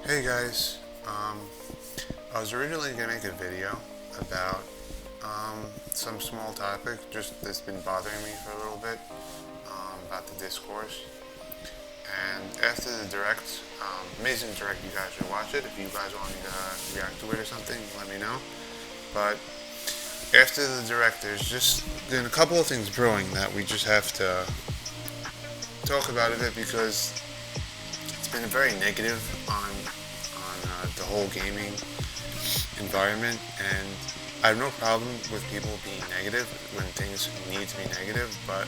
Hey guys, I was originally going to make a video about some small topic just that's been bothering me for a little bit about the discourse. And after the direct, amazing direct, you guys should watch it. If you guys want me to react to it or something, let me know. But after the direct, there's just been a couple of things brewing that we just have to talk about a bit because it's been very negative on the whole gaming environment, and I have no problem with people being negative when things need to be negative, but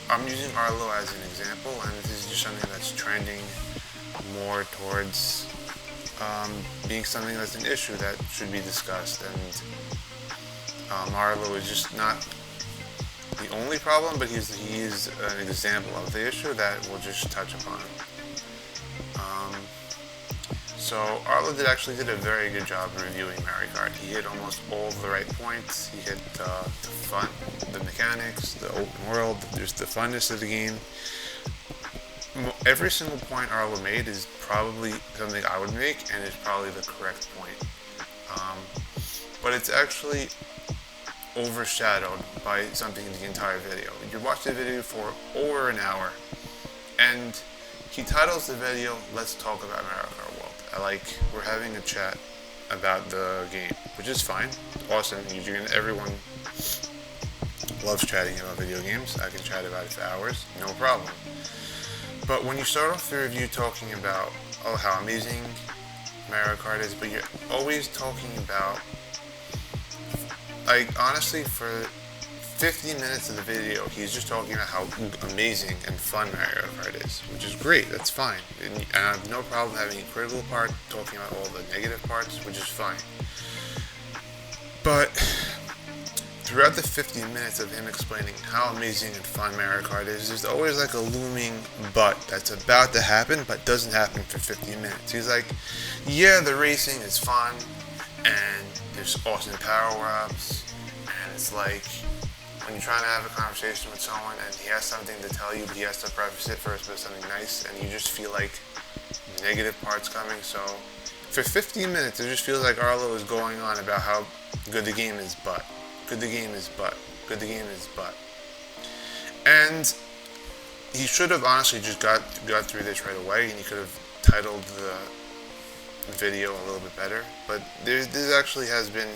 I'm using Arlo as an example, and this is just something that's trending more towards being something that's an issue that should be discussed, and Arlo is just not the only problem, but he's an example of the issue that we'll just touch upon. So Arlo actually did a very good job reviewing Mario Kart. He hit almost all of the right points. He hit the fun, the mechanics, the open world, just the funness of the game. Every single point Arlo made is probably something I would make, and is probably the correct point. But it's actually overshadowed by something in the entire video. You watch the video for over an hour, and he titles the video, "Let's Talk About Mario Kart World." We're having a chat about the game, which is fine. Awesome. Everyone loves chatting about video games. I can chat about it for hours, no problem. But when you start off the review talking about, how amazing Mario Kart is, but you're always talking about, honestly, for 50 minutes of the video, he's just talking about how amazing and fun Mario Kart is, which is great, that's fine. And I have no problem having a critical part, talking about all the negative parts, which is fine. But throughout the 50 minutes of him explaining how amazing and fun Mario Kart is, there's always like a looming but that's about to happen, but doesn't happen for 50 minutes. He's like, yeah, the racing is fun, and there's awesome power-ups, and it's like, when you're trying to have a conversation with someone and he has something to tell you, but he has to preface it first with something nice, and you just feel like negative parts coming. So for 15 minutes, it just feels like Arlo is going on about how good the game is, but good the game is, but good the game is, but. And he should have honestly just got through this right away, and he could have titled the video a little bit better. But this actually has been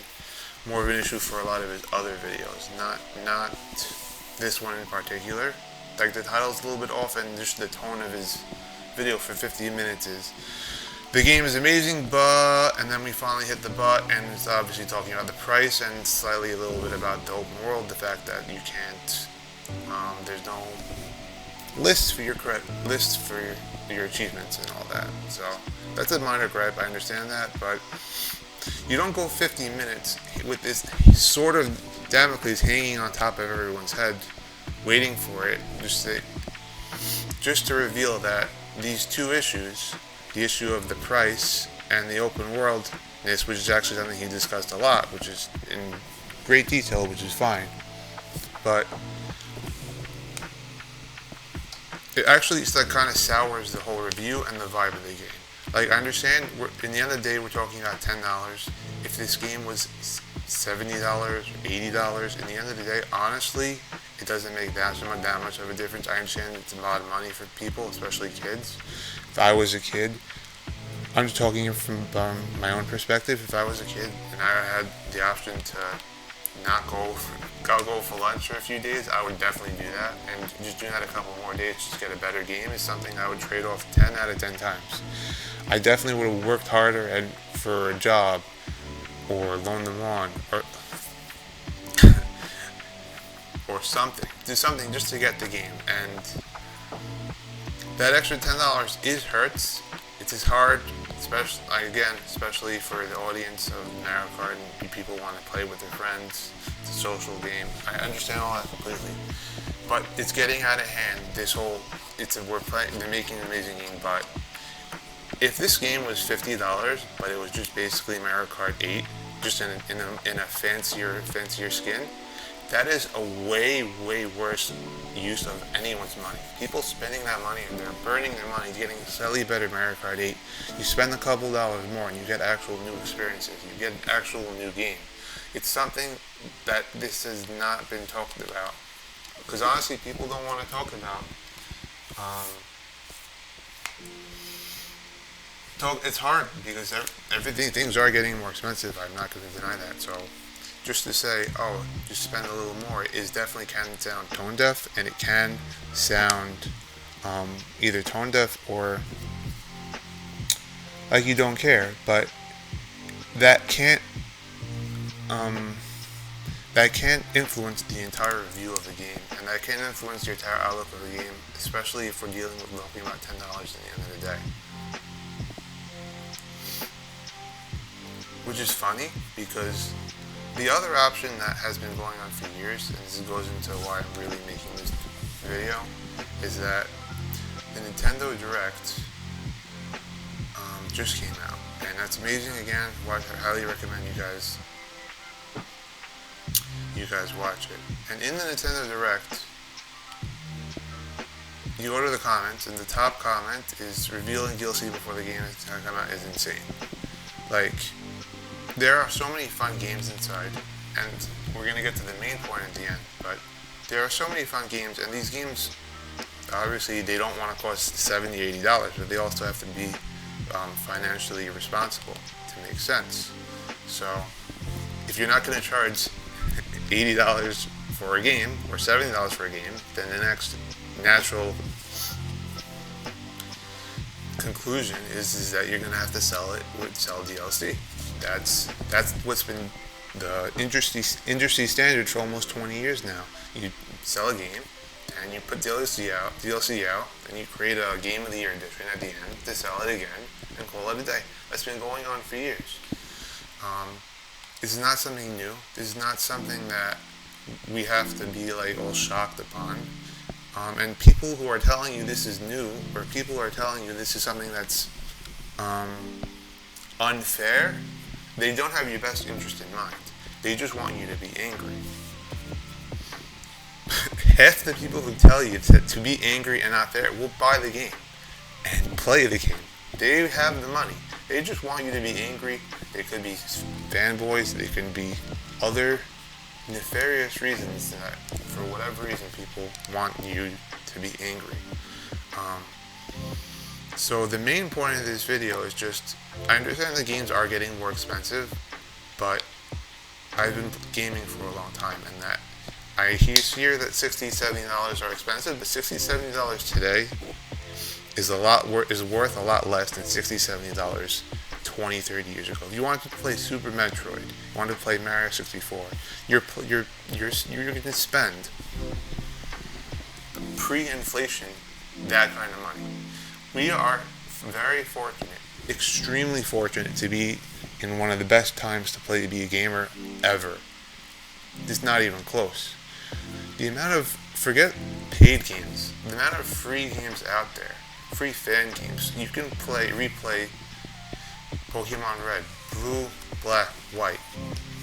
more of an issue for a lot of his other videos, not this one in particular. Like, the title's a little bit off, and just the tone of his video for 50 minutes is, the game is amazing, but, and then we finally hit the but, and it's obviously talking about the price and slightly a little bit about the open world, the fact that you can't, there's no list for your achievements and all that. So that's a minor gripe, I understand that, but you don't go 50 minutes with this sort of Damocles hanging on top of everyone's head, waiting for it, just to reveal that these two issues, the issue of the price and the open worldness, which is actually something he discussed a lot, which is in great detail, which is fine, but it actually kind of sours the whole review and the vibe of the game. Like, I understand, in the end of the day, we're talking about $10. If this game was $70 or $80, in the end of the day, honestly, it doesn't make that much of a difference. I understand it's a lot of money for people, especially kids. If I was a kid, I'm just talking from my own perspective. If I was a kid and I had the option to not go for lunch for a few days, I would definitely do that. And just doing that a couple more days just to get a better game is something I would trade off 10 out of 10 times. I definitely would have worked harder for a job, or loan them on, or something. Do something just to get the game. And that extra $10 hurts. It's hard, especially for the audience of Mario Kart, and people want to play with their friends. It's a social game. I understand all that completely, but it's getting out of hand. They're making an amazing game, but if this game was $50, but it was just basically Mario Kart 8, just in a fancier skin, That is a way, way worse use of anyone's money. People spending that money and they're burning their money getting a slightly better Mario Kart 8. You spend a couple dollars more and you get actual new experiences. You get an actual new game. It's something that this has not been talked about. Because honestly, people don't want to talk about. It's hard because things are getting more expensive. I'm not going to deny that. So just to say, oh, just spend a little more is definitely can sound tone deaf, and it can sound either tone deaf or like you don't care. But that can't influence the entire review of the game, and that can influence your entire outlook of the game, especially if we're dealing with talking about $10 at the end of the day. Which is funny because the other option that has been going on for years, and this goes into why I'm really making this video, is that the Nintendo Direct just came out, and that's amazing. Again, I highly recommend you guys watch it. And in the Nintendo Direct, you go to the comments, and the top comment is revealing DLC before the game is going to come out is insane. Like, there are so many fun games inside, and we're going to get to the main point at the end, but there are so many fun games, and these games, obviously, they don't want to cost $70, $80, but they also have to be financially responsible to make sense. So, if you're not going to charge $80 for a game, or $70 for a game, then the next natural conclusion is that you're going to have to sell DLC. That's what's been the industry standard for almost 20 years now. You sell a game, and you put DLC out, and you create a Game of the Year edition at the end to sell it again and call it a day. That's been going on for years. This is not something new. This is not something that we have to be like all shocked upon. And people who are telling you this is new, or people who are telling you this is something that's unfair, they don't have your best interest in mind. They just want you to be angry. Half the people who tell you to be angry and not fair will buy the game and play the game. They have the money. They just want you to be angry. They could be fanboys. They can be other nefarious reasons that, for whatever reason, people want you to be angry. So the main point of this video is just, I understand the games are getting more expensive, but I've been gaming for a long time, and that I hear that $60, $70 are expensive, but $60, $70 today is worth a lot less than $60, $70 20, 30 years ago. If you wanted to play Super Metroid, you wanted to play Mario 64, you're going to spend pre-inflation that kind of money. We are very fortunate, extremely fortunate, to be in one of the best times to be a gamer ever. It's not even close. The amount of, forget paid games, the amount of free games out there, free fan games, you can replay Pokemon Red, Blue, Black, White,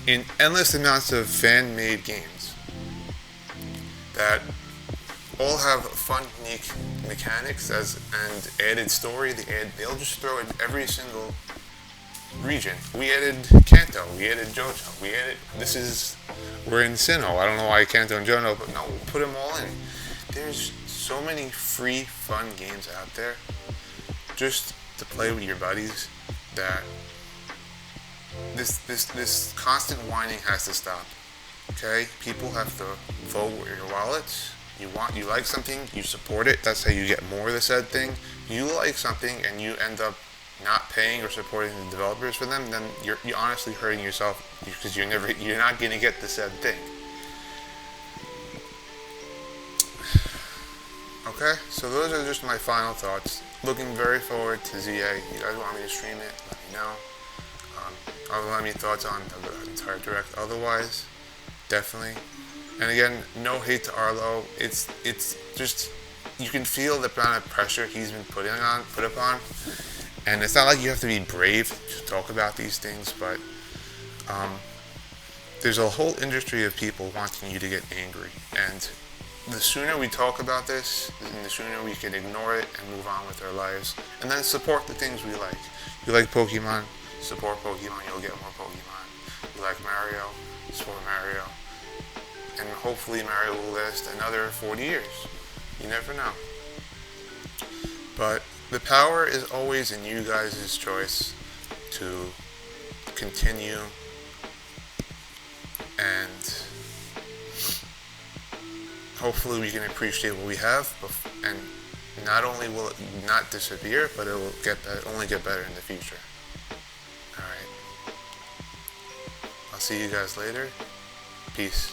in endless amounts of fan-made games that all have fun, unique mechanics and added story. They'll just throw in every single region. We added Kanto, we added Johto, we're in Sinnoh. I don't know why Kanto and Johto, but no, we'll put them all in. There's so many free, fun games out there just to play with your buddies that this constant whining has to stop. Okay? People have to vote with your wallets. You like something, you support it. That's how you get more of the said thing. You like something and you end up not paying or supporting the developers for them, then you're honestly hurting yourself because you're not going to get the said thing. Okay, so those are just my final thoughts. Looking very forward to ZA. You guys want me to stream it? Let me know. I'll have any thoughts on the entire Direct. Otherwise, definitely. And again, no hate to Arlo. It's just, you can feel the amount of pressure he's been put upon. And it's not like you have to be brave to talk about these things, but there's a whole industry of people wanting you to get angry, and the sooner we talk about this, and the sooner we can ignore it and move on with our lives, and then support the things we like. You like Pokemon? Support Pokemon, you'll get more Pokemon. You like Mario? Support Mario. And hopefully Mario will last another 40 years. You never know. But the power is always in you guys' choice to continue and hopefully we can appreciate what we have, and not only will it not disappear, but it will only get better in the future. Alright. I'll see you guys later. Peace.